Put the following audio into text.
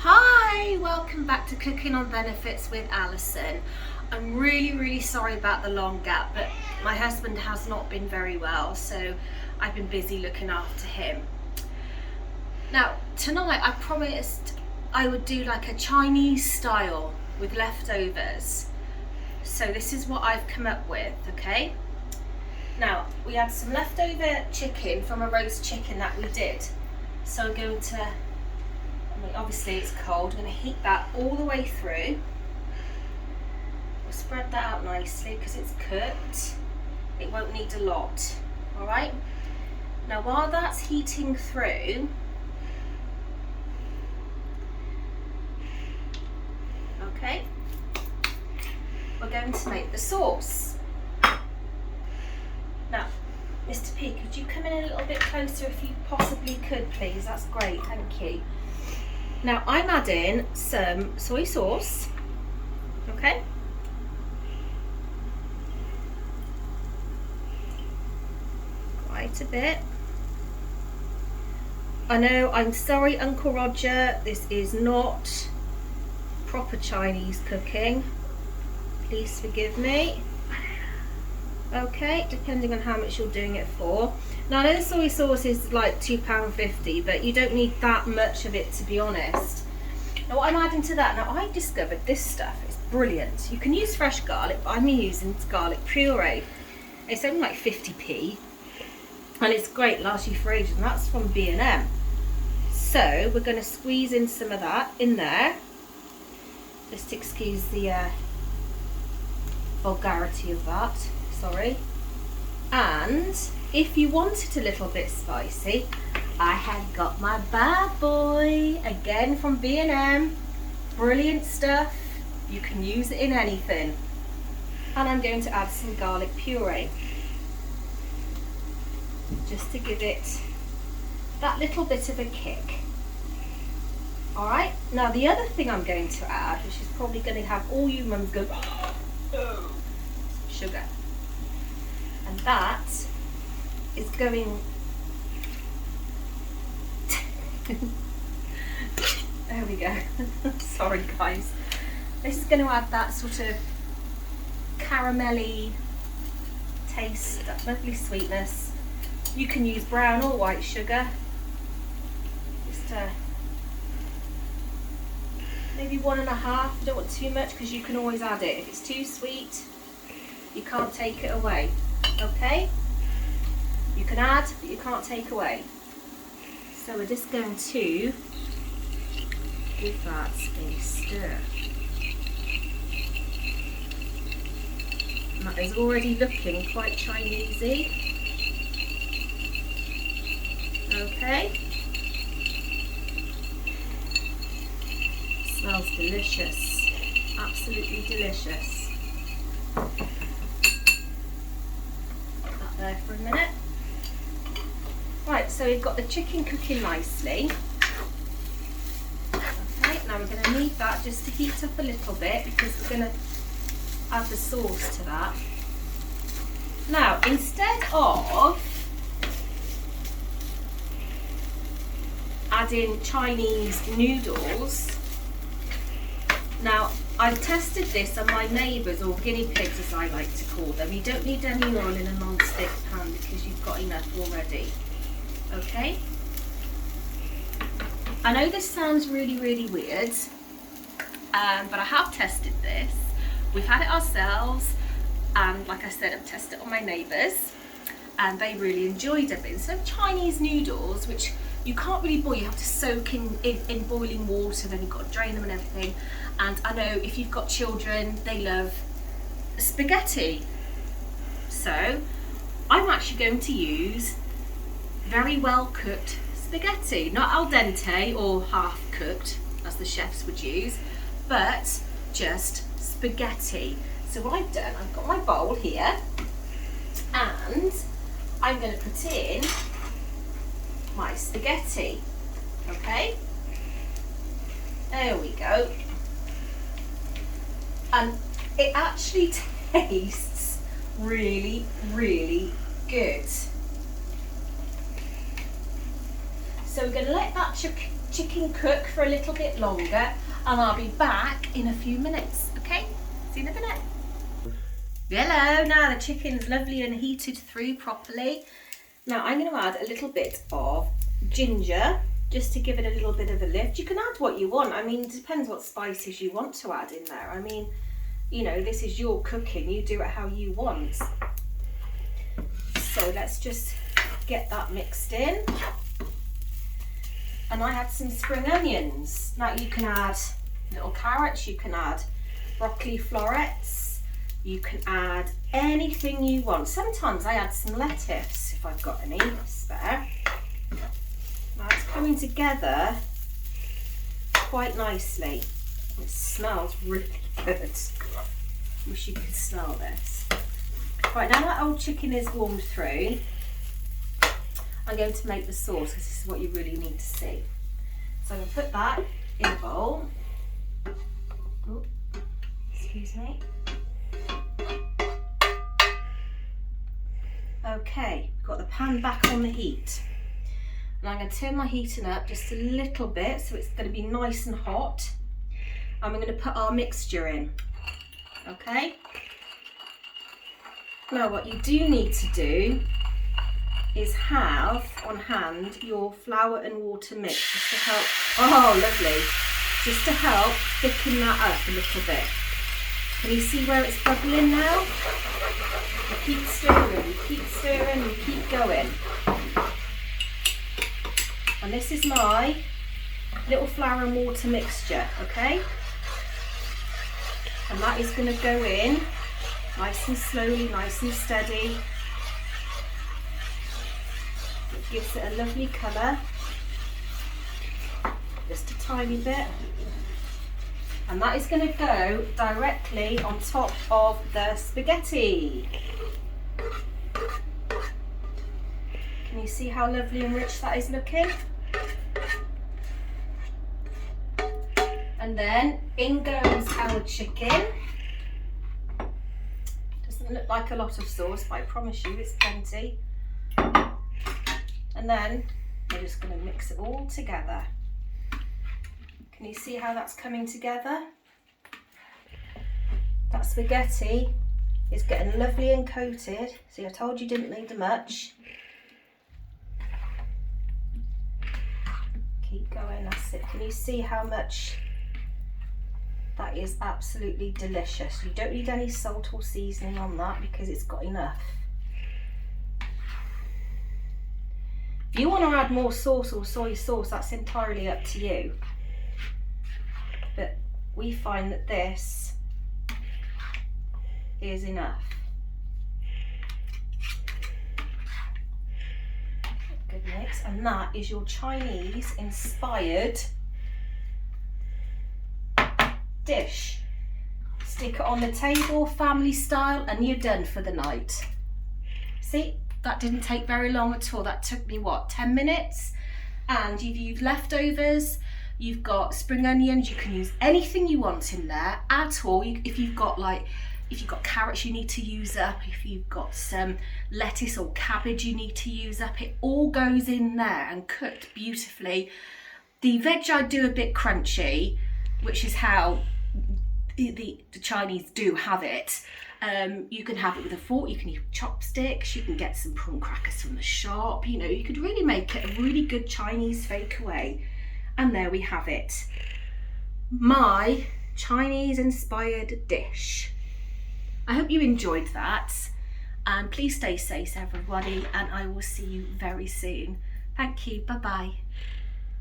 Hi, welcome back to Cooking on Benefits with Alison. I'm really sorry about the long gap, but my husband has not been very well, so I've been busy looking after him. Now, tonight I promised I would do like a Chinese style with leftovers. So this is what I've come up with, okay? Now, we had some leftover chicken from a roast chicken that we did. So I'm going to, obviously it's cold, I'm going to heat that all the way through. We'll spread that out nicely because it's cooked. It won't need a lot, alright? Now while that's heating through, okay, we're going to make the sauce. Now, Mr. P, could you come in a little bit closer if you possibly could, please? That's great, thank you. Now, I'm adding some soy sauce, okay? Quite a bit. I know, I'm sorry, Uncle Roger, this is not proper Chinese cooking. Please forgive me. Okay, depending on how much you're doing it for. Now I know the soy sauce is like £2.50, but you don't need that much of it, to be honest. Now what I'm adding to that, now I discovered this stuff, it's brilliant. You can use fresh garlic, but I'm using garlic puree. It's only like 50p, and it's great, lasts you for ages, and that's from B&M. So we're going to squeeze in some of that in there. Just excuse the vulgarity of that. Sorry. And if you want it a little bit spicy, I have got my bad boy again from B&M. Brilliant stuff. You can use it in anything. And I'm going to add some garlic puree just to give it that little bit of a kick. Alright, now the other thing I'm going to add, which is probably going to have all you mums go, oh, sugar. And that is going, there we go, sorry guys. This is going to add that sort of caramelly taste, that lovely sweetness. You can use brown or white sugar. Just maybe 1.5, you don't want too much because you can always add it. If it's too sweet, you can't take it away. Okay, you can add, but you can't take away. So we're just going to give that a stir. And that is already looking quite Chinesey. Okay, smells delicious, absolutely delicious. There for a minute. Right, so we've got the chicken cooking nicely. Okay, now we're going to need that just to heat up a little bit because we're going to add the sauce to that. Now, instead of adding Chinese noodles, now I've tested this on my neighbours, or guinea pigs as I like to call them. You don't need any oil in a non-stick pan because you've got enough already. Okay? I know this sounds really weird, but I have tested this. We've had it ourselves, and like I said, I've tested it on my neighbours, and they really enjoyed it. But instead of Chinese noodles, which you can't really boil, you have to soak in boiling water, then you've got to drain them and everything. And I know if you've got children, they love spaghetti. So I'm actually going to use very well cooked spaghetti, not al dente or half cooked as the chefs would use, but just spaghetti. So what I've done, I've got my bowl here, and I'm going to put in my spaghetti. Okay, there we go. And it actually tastes really good. So we're going to let that chicken cook for a little bit longer and I'll be back in a few minutes, okay? See you in a minute. Hello, now the chicken's lovely and heated through properly. Now I'm going to add a little bit of ginger just to give it a little bit of a lift. You can add what you want. I mean, it depends what spices you want to add in there. I mean, you know, this is your cooking. You do it how you want. So let's just get that mixed in. And I had some spring onions. Now you can add little carrots, you can add broccoli florets, you can add anything you want. Sometimes I add some lettuce if I've got any spare. Now it's coming together quite nicely. It smells really good. Wish you could smell this. Right, now that old chicken is warmed through, I'm going to make the sauce because this is what you really need to see. So I'm going to put that in a bowl. Oh, excuse me. Okay, got the pan back on the heat. And I'm going to turn my heating up just a little bit so it's going to be nice and hot. And we're going to put our mixture in. Okay? Now what you do need to do is have on hand your flour and water mix just to help, oh lovely, just to help thicken that up a little bit. Can you see where it's bubbling now? You keep stirring, you keep stirring, you keep going. And this is my little flour and water mixture, okay? And that is going to go in nice and slowly, nice and steady. It gives it a lovely colour. Just a tiny bit. And that is going to go directly on top of the spaghetti. Can you see how lovely and rich that is looking? And then in goes our chicken. Doesn't look like a lot of sauce, but I promise you it's plenty. And then we're just going to mix it all together. Can you see how that's coming together? That spaghetti is getting lovely and coated. See, I told you didn't need much. Keep going, that's it. Can you see how much? That is absolutely delicious. You don't need any salt or seasoning on that because it's got enough. If you want to add more sauce or soy sauce, that's entirely up to you. But we find that this is enough. Good mix. And that is your Chinese inspired dish. Stick it on the table, family style, and you're done for the night. See, that didn't take very long at all. That took me, what, 10 minutes? And you've used leftovers, you've got spring onions, you can use anything you want in there at all. If you've got carrots you need to use up, if you've got some lettuce or cabbage you need to use up, it all goes in there and cooked beautifully. The veg I do a bit crunchy, which is how the Chinese do have it. You can have it with a fork, you can use chopsticks, you can get some prawn crackers from the shop, you know, you could really make it a really good Chinese takeaway. And there we have it. My Chinese inspired dish. I hope you enjoyed that, and please stay safe everybody, and I will see you very soon. Thank you, bye bye.